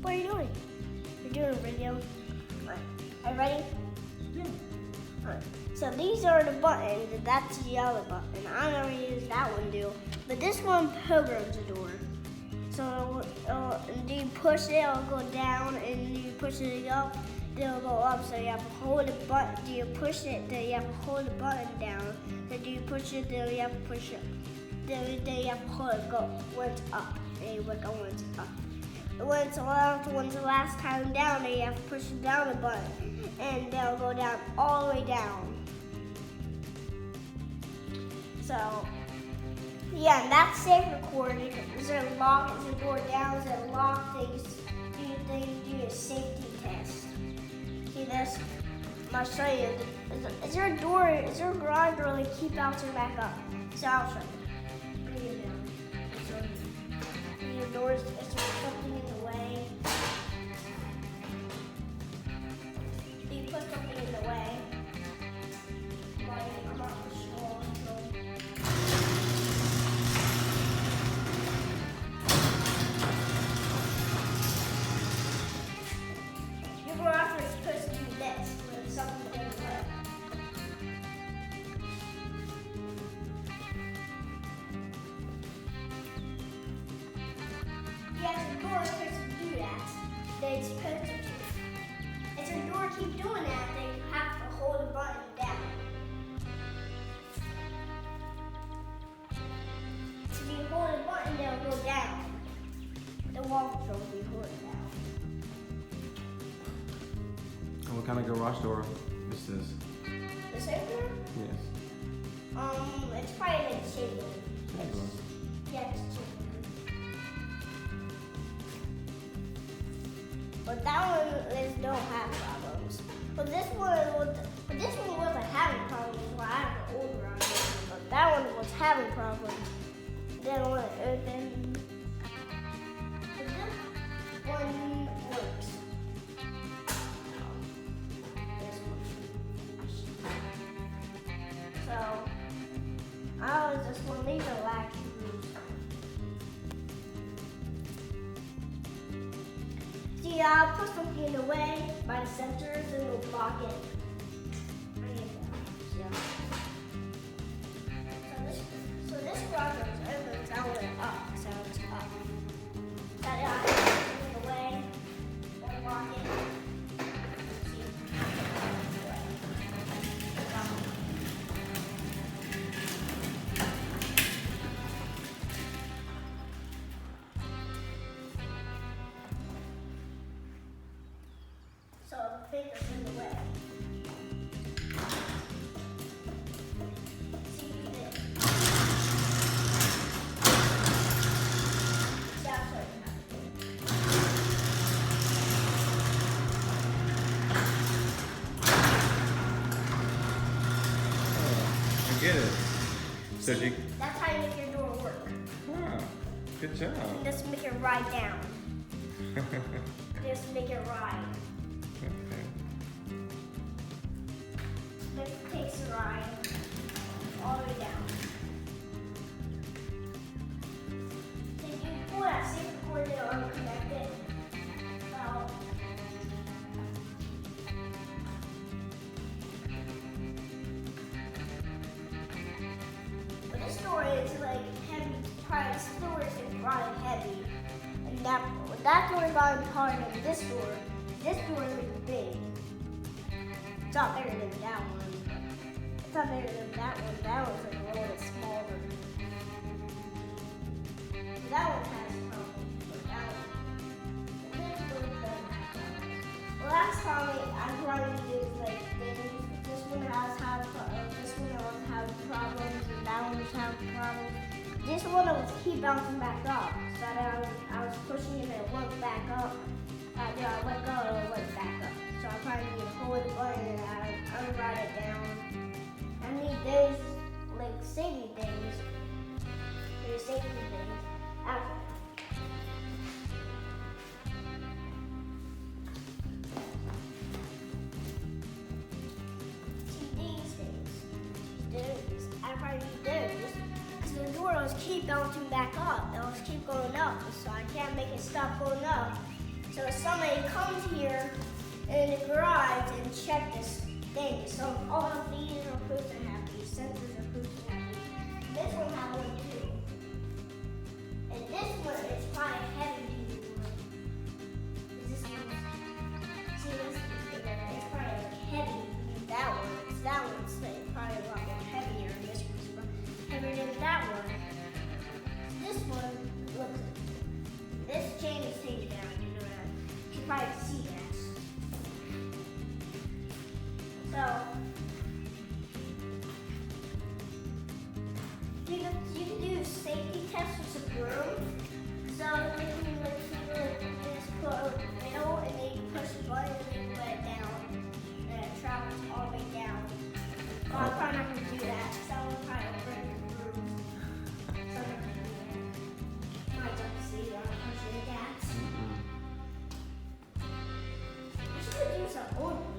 What are you doing? You're doing a video. Alright. Are you ready? Yeah. Alright. So these are the buttons, and that's the yellow button. I never used that one, but this one programs the door. So you push it, it'll go down, and you push it up, it'll go up. So you have to hold the button. Do you push it? Then you have to hold the button down. Then do you push it? Then you have to push it. Then you have to hold it. Go when it's up, and you work on when it's up. When it's the last time down, then you have to push down the button, and they'll go down all the way down. So, yeah, and that's safe recording. Is there a lock? Is the door down? Is it locked? Do a safety test. See this? I'll show you. Is there a door? Is there a garage door that keep bouncing back up? So I'll show you. Bring it down. Your doors. Is there something in the way? Do you put something in the way? Like I'm not sure. It's your door keep doing that, then you have to hold the button down. So if you hold the button, they'll go down. The wall control will be holding down. What kind of garage door this is? The safe door? Yes. It's probably like chain link. Yeah, it's chain link. But that one don't have problems. But this one wasn't having problems. Well, I have an older one, but that one was having problems. Then this one works. This one. So I was just one. These are latch screws. I'll put something in the way by the sensors and we'll block it. So this garage door is open, so I want it up, so it's up. That I put something in the way, we'll block it. So the finger's in the way. See this. That's what I get it. So See, that's how you make your door work. Wow, good job. Just make it ride down. Just make it ride. Okay. This takes a ride all the way down. Then you pull that safe cord to unconnect it. But this door is like heavy. Probably this door is probably heavy, and that door got taller than this door. This door is really big. It's not bigger than that one. It's not bigger than that one. That one's like a little bit smaller. That one has problems, but that one. This one doesn't have problems. Well, last time I tried to do is like this one has problems, and that one was having problems. This one was keep bouncing back up. So I was pushing it and it went back up. I let go and it went back up. So I probably need to hold the button and I ride it down. I need those like safety things. There's safety things. See these things. Those. I probably need those. Because the door will keep bouncing back up. It'll keep going up. So I can't make it stop going up. So check this thing. So all of these are proof and happy. Sensors are proof and happy. This one has one too. And this one is probably heavy duty one. Is this one? See this? It's probably like heavy than that one. That one's like probably a lot more heavier. And this one's heavier than that one. This one, look. This chain is taken down. You know that. You can probably see that. So, you can do safety tests with some broom. So you can just put a middle and then you push the button and then let it down. And it travels all the way down. Well, I'm probably not going to do that. So I'm probably bring the broom. So I'm not going to do that. Might have to see that. I'm sure that's. I should do some old broom.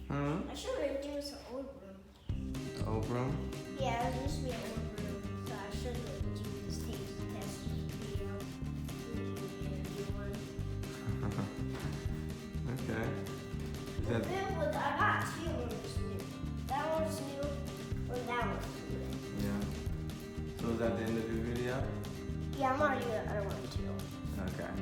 I should have doing some old broom. Old broom? Yeah, there used to be an old broom, so I should have do this taste test video. Okay. Is I that got two ones new. That one's new, and that one's new. yeah? So is that the end of your video? Yeah, I'm gonna do the other one too. Okay.